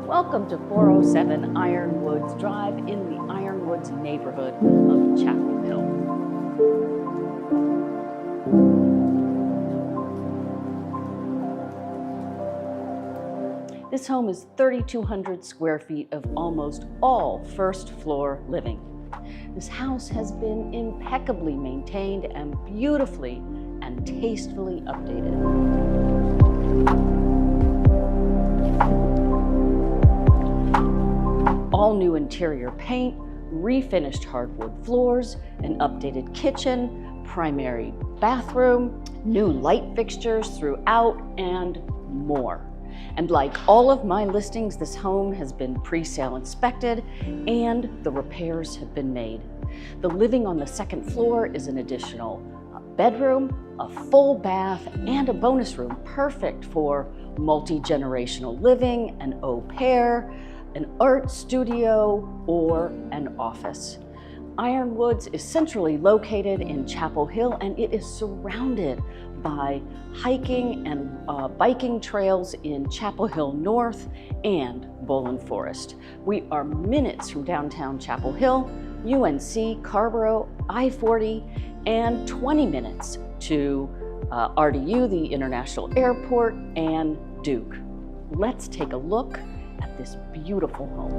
Welcome to 407 Ironwoods Drive in the Ironwoods neighborhood of Chapel Hill. This home is 3,200 square feet of almost all first floor living. This house has been impeccably maintained and beautifully and tastefully updated. All new interior paint, refinished hardwood floors, an updated kitchen, primary bathroom, new light fixtures throughout, and more. And like all of my listings, this home has been pre-sale inspected and the repairs have been made. The living on the second floor is an additional bedroom, a full bath, and a bonus room, perfect for multi-generational living, an au pair, an art studio, or an office. Ironwoods is centrally located in Chapel Hill, and it is surrounded by hiking and biking trails in Chapel Hill North and Bowling Forest. We are minutes from downtown Chapel Hill, UNC, Carborough, I-40, and 20 minutes to RDU, the International Airport, and Duke. Let's take a look at this beautiful home.